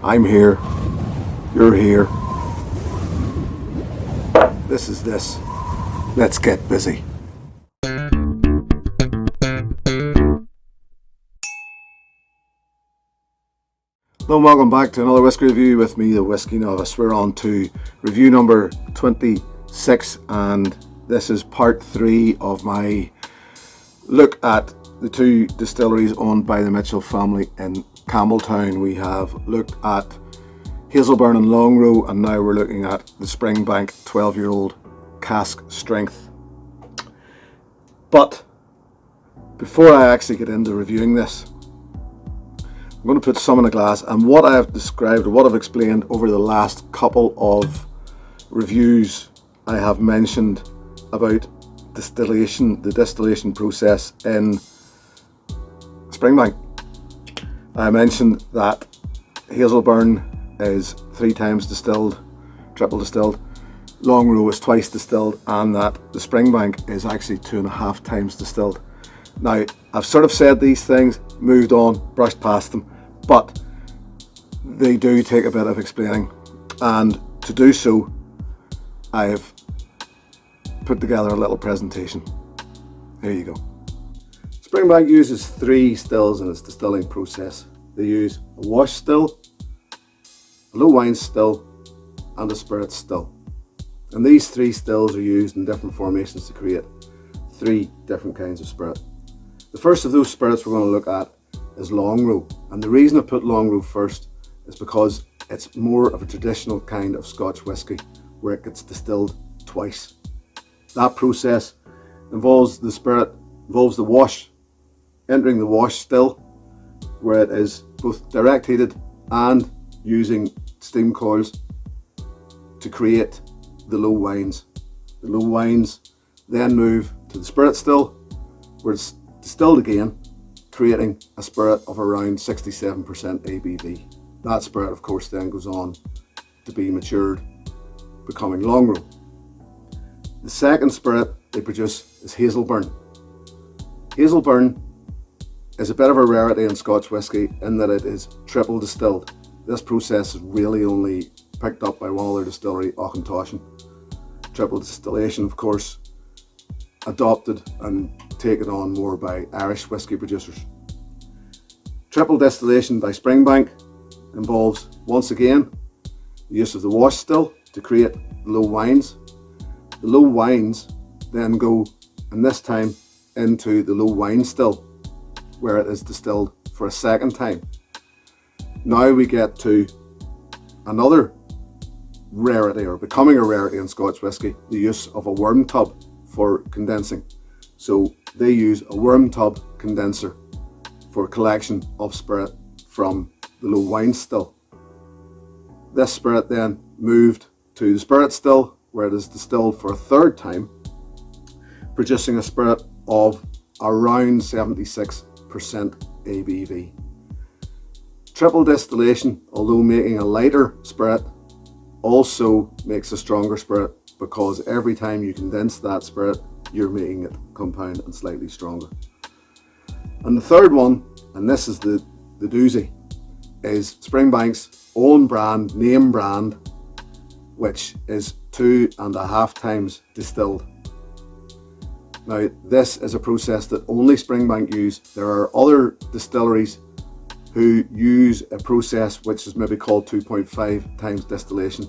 I'm here. You're here. This is this. Let's get busy. Hello and welcome back to another whiskey review with me, the Whiskey Novice. We're on to review number 26, and this is part 3 of my look at the two distilleries owned by the Mitchell family in Campbeltown. We have looked at Hazelburn and Longrow, and now we're looking at the Springbank 12-year-old Cask Strength. But before I actually get into reviewing this, I'm going to put some in a glass, and what I have described, or what I've explained over the last couple of reviews, I have mentioned about distillation, the distillation process in Springbank. I mentioned that Hazelburn is 3 times distilled, triple distilled, Longrow is twice distilled, and that the Springbank is actually 2.5 times distilled. Now, I've sort of said these things, moved on, brushed past them, but they do take a bit of explaining, and to do so I have put together a little presentation. There you go. Springbank uses 3 stills in its distilling process. They use a wash still, a low wine still, and a spirit still. And these 3 stills are used in different formations to create 3 different kinds of spirit. The first of those spirits we're going to look at is Longrow, and the reason I put Longrow first is because it's more of a traditional kind of Scotch whisky where it gets distilled twice. That process involves the spirit, involves the wash, entering the wash still where it is both direct heated and using steam coils to create the low wines. The low wines then move to the spirit still where it's distilled again, creating a spirit of around 67% ABV. That spirit, of course, then goes on to be matured, becoming Longrow. The second spirit they produce is Hazelburn. Hazelburn is a bit of a rarity in Scotch whisky in that it is triple distilled. This process is really only picked up by one other distillery, Auchentoshan. Triple distillation, of course, adopted and taken on more by Irish whisky producers. Triple distillation by Springbank involves, once again, the use of the wash still to create low wines. The low wines then go, and this time, into the low wine still, where it is distilled for a second time. Now we get to another rarity, or becoming a rarity in Scotch whisky, the use of a worm tub for condensing. So they use a worm tub condenser for collection of spirit from the low wine still. This spirit then moved to the spirit still where it is distilled for a third time, producing a spirit of around 76% ABV. Triple distillation, although making a lighter spirit, also makes a stronger spirit because every time you condense that spirit, you're making it compound and slightly stronger. And the third one, and this is the doozy, is Springbank's own brand, name brand, which is 2.5 times distilled. Now, this is a process that only Springbank use. There are other distilleries who use a process which is maybe called 2.5 times distillation,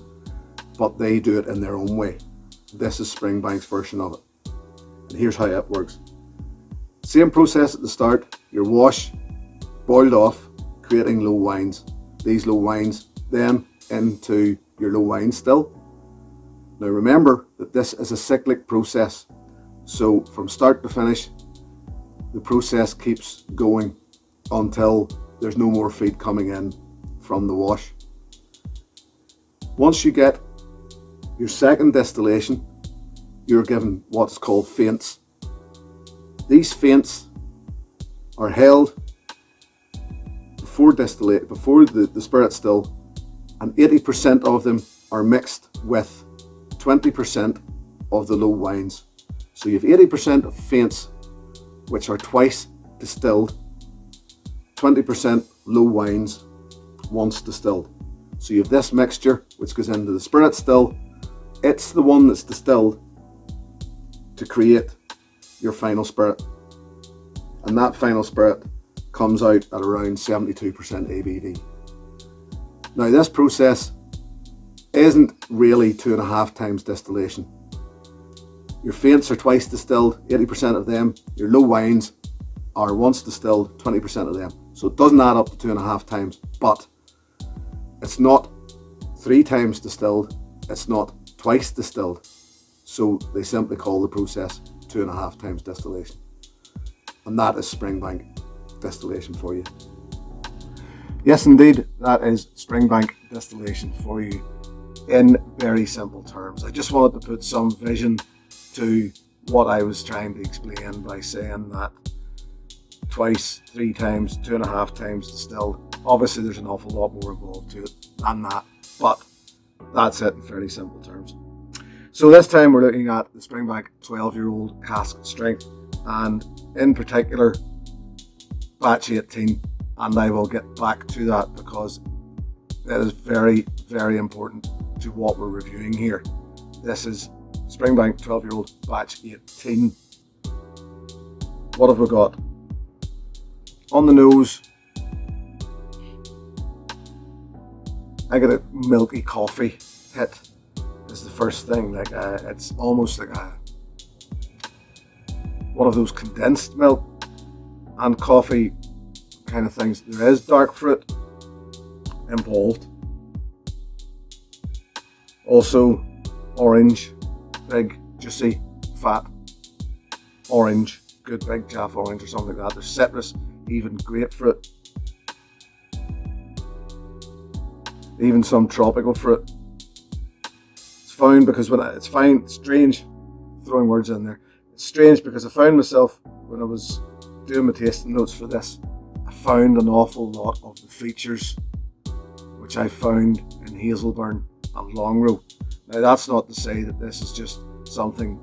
but they do it in their own way. This is Springbank's version of it. And here's how it works. Same process at the start, your wash, boiled off, creating low wines. These low wines then into your low wine still. Now remember that this is a cyclic process. So from start to finish, the process keeps going until there's no more feed coming in from the wash. Once you get your second distillation, you're given what's called faints. These faints are held before the spirit still, and 80% of them are mixed with 20% of the low wines. So you have 80% of faints, which are twice distilled, 20% low wines once distilled. So you have this mixture which goes into the spirit still. It's the one that's distilled to create your final spirit, and that final spirit comes out at around 72% ABV. Now this process isn't really 2.5 times distillation. Your faints are twice distilled, 80% of them. Your low wines are once distilled, 20% of them. So it doesn't add up to 2.5 times, but it's not 3 times distilled, it's not twice distilled. So they simply call the process 2.5 times distillation. And that is Springbank distillation for you. Yes, indeed, that is Springbank distillation for you in very simple terms. I just wanted to put some vision to what I was trying to explain by saying that twice, 3 times, 2.5 times distilled. Obviously, there's an awful lot more involved to it than that, but that's it in fairly simple terms. So this time we're looking at the Springbank 12-year-old Cask Strength, and in particular batch 18, and I will get back to that because that is very, very important to what we're reviewing here. This is Springbank 12-year-old batch 18. What have we got? On the nose, I get a milky coffee hit is the first thing. Like it's almost like one of those condensed milk and coffee kind of things. There is dark fruit involved. Also orange, big, juicy, fat orange, good big Jaffa orange or something like that. There's citrus, even grapefruit, even some tropical fruit. It's found because it's strange throwing words in there. It's strange because I found myself when I was doing my tasting notes for this, I found an awful lot of the features which I found in Hazelburn and Longrow. Now that's not to say that this is just something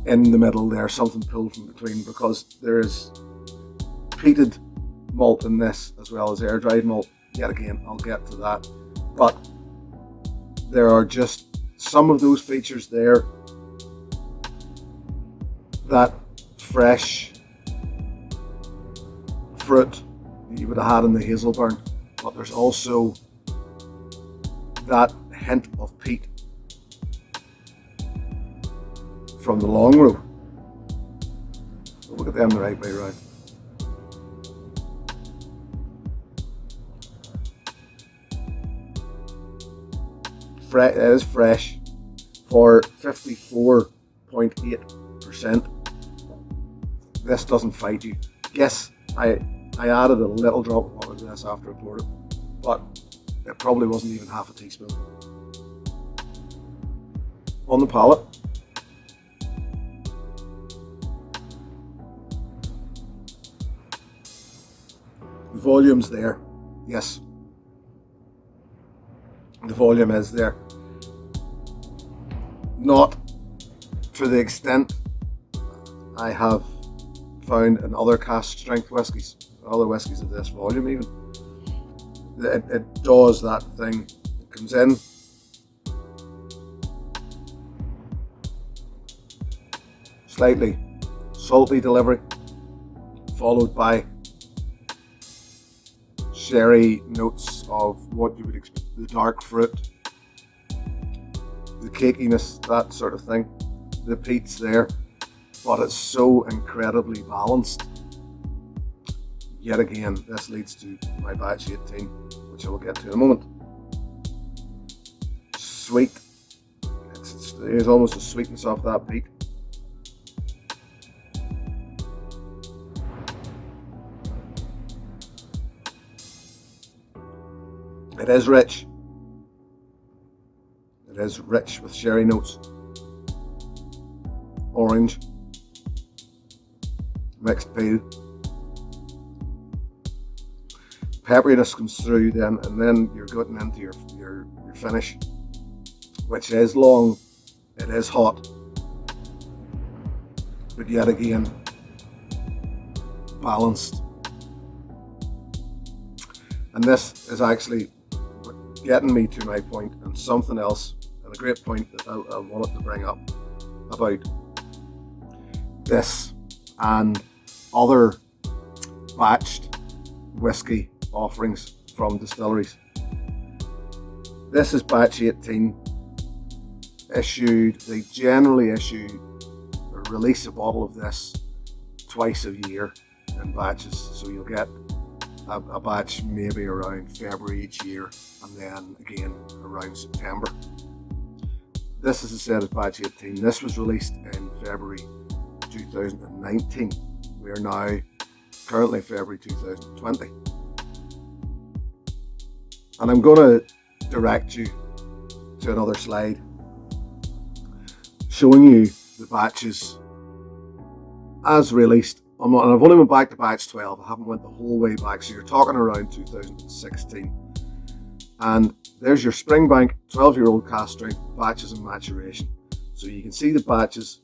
in the middle there, something pulled from between, because there is peated malt in this as well as air dried malt. Yet again, I'll get to that, but there are just some of those features there, that fresh fruit that you would have had in the Hazelburn, but there's also that hint of peat from the Longrow. Look at them the right way around. It is fresh for 54.8%. This doesn't fight you. Yes, I added a little drop of this after I poured it, but it probably wasn't even half a teaspoon. On the palate, the volume's there. Yes, the volume is there. Not to the extent I have found in other Cask Strength whiskies, other whiskies of this volume even. It does that thing. It comes in, slightly salty delivery, followed by sherry notes of what you would expect, the dark fruit, the cakiness, that sort of thing. The peat's there, but it's so incredibly balanced. Yet again, this leads to my batch 18, which I will get to in a moment. Sweet. There's almost a sweetness of that peat. It is rich. It is rich with sherry notes. Orange. Mixed pale. Pepperiness comes through then, and then you're getting into your finish, which is long, it is hot, but yet again balanced. And this is actually getting me to my point, and something else, and a great point that I wanted to bring up about this and other batched whiskey offerings from distilleries. This is batch 18, issued. They generally issue or release a bottle of this twice a year in batches, so you'll get a batch maybe around February each year, and then again around September. This, as I said, is batch 18. This was released in February 2019. We are now currently February 2020. And I'm going to direct you to another slide showing you the batches as released. And I've only went back to batch 12. I haven't went the whole way back, so you're talking around 2016. And there's your Springbank 12-year-old Cask Strength batches in maturation. So you can see the batches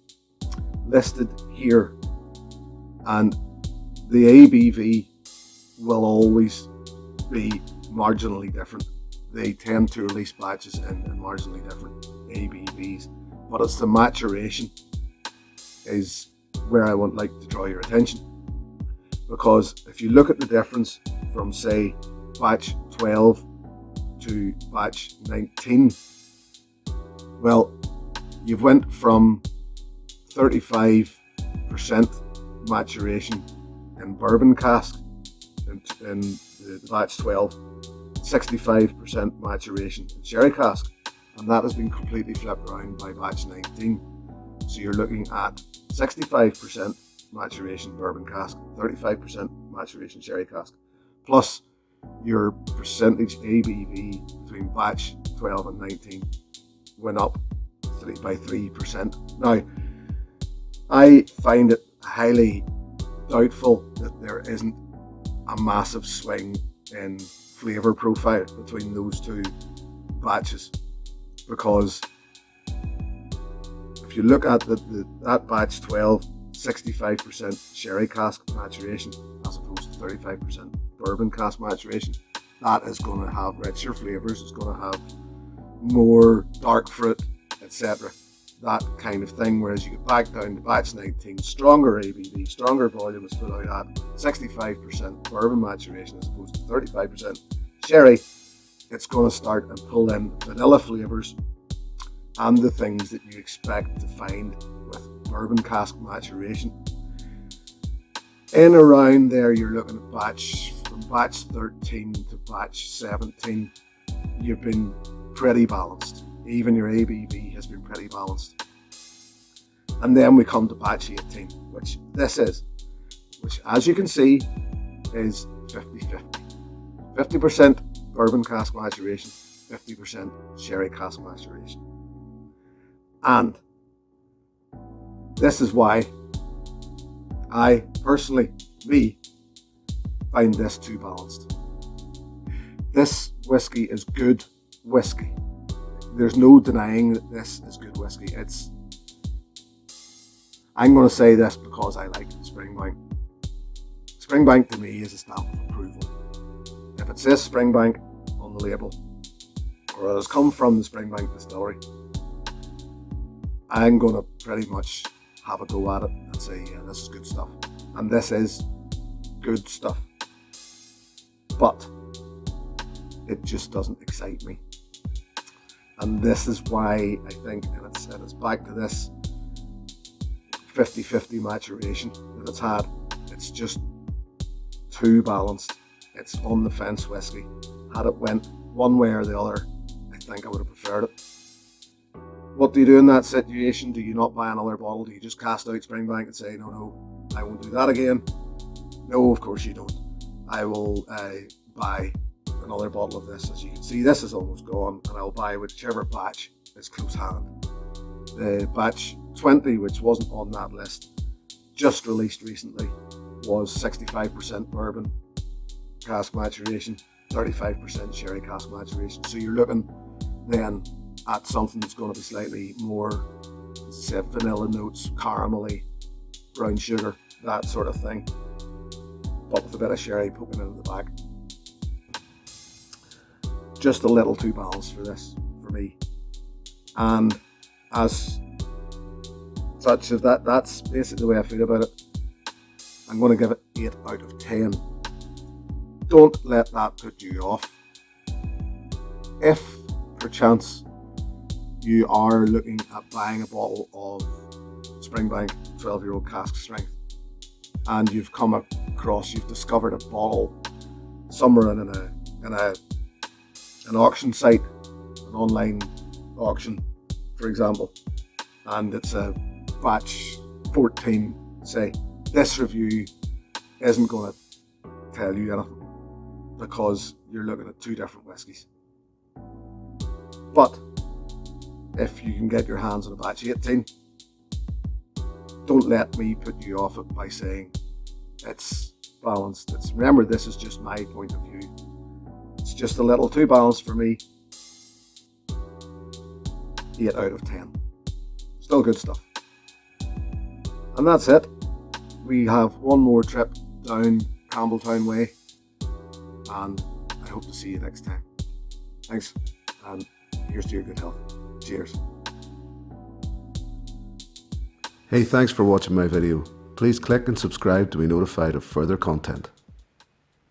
listed here, and the ABV will always be marginally different. They tend to release batches in marginally different ABVs, but it's the maturation is where I would like to draw your attention, because if you look at the difference from, say, batch 12 to batch 19, well, you've went from 35% maturation in bourbon cask in the batch 12, 65% maturation in sherry cask, and that has been completely flipped around by batch 19. So you're looking at 65% maturation bourbon cask, 35% maturation sherry cask, plus your percentage ABV between batch 12 and 19 went up by 3%. Now, I find it highly doubtful that there isn't a massive swing in flavour profile between those two batches, because if you look at that batch 12, 65% sherry cask maturation as opposed to 35% bourbon cask maturation, that is going to have richer flavours, it's going to have more dark fruit, etc. That kind of thing. Whereas you get back down to batch 19, stronger ABV, stronger volume is put out at 65% bourbon maturation as opposed to 35% sherry. It's going to start and pull in vanilla flavours and the things that you expect to find with bourbon cask maturation. In around there, you're looking at from batch 13 to batch 17, you've been pretty balanced. Even your ABV has been pretty balanced. And then we come to batch 18, which as you can see is 50-50. 50% bourbon cask maturation, 50% sherry cask maturation. And this is why I personally, find this too balanced. This whiskey is good whiskey. There's no denying that this is good whiskey. I'm going to say this because I like Springbank. Springbank to me is a stamp of approval. If it says Springbank on the label, or it has come from the Springbank distillery, I'm going to pretty much have a go at it and say, yeah, this is good stuff. And this is good stuff. But it just doesn't excite me. And this is why I think, and it's back to this 50-50 maturation that it's had. It's just too balanced. It's on the fence whiskey. Had it went one way or the other, I think I would have preferred it. What do you do in that situation? Do you not buy another bottle? Do you just cast out Springbank and say, no, I won't do that again? No, of course you don't. I will buy another bottle of this. As you can see, this is almost gone, and I'll buy whichever batch is close hand. The batch 20, which wasn't on that list, just released recently, was 65% bourbon cask maturation, 35% sherry cask maturation. So you're looking then at something that's going to be slightly more, say, vanilla notes, caramelly, brown sugar, that sort of thing, but with a bit of sherry poking in the back. just a little too balanced for this, for me. And as such, if that's basically the way I feel about it, I'm going to give it 8 out of 10. Don't let that put you off. If perchance you are looking at buying a bottle of Springbank 12-year-old Cask Strength, and you've discovered a bottle somewhere in an auction site, an online auction, for example, and it's a batch 14, say, this review isn't going to tell you anything because you're looking at 2 different whiskies. But if you can get your hands on a batch 18, don't let me put you off it by saying it's balanced. Remember, this is just my point of view. It's just a little too balanced for me. 8 out of 10. Still good stuff. And that's it. We have one more trip down Campbeltown way, and I hope to see you next time. Thanks, and here's to your good health. Cheers. Hey, thanks for watching my video. Please click and subscribe to be notified of further content.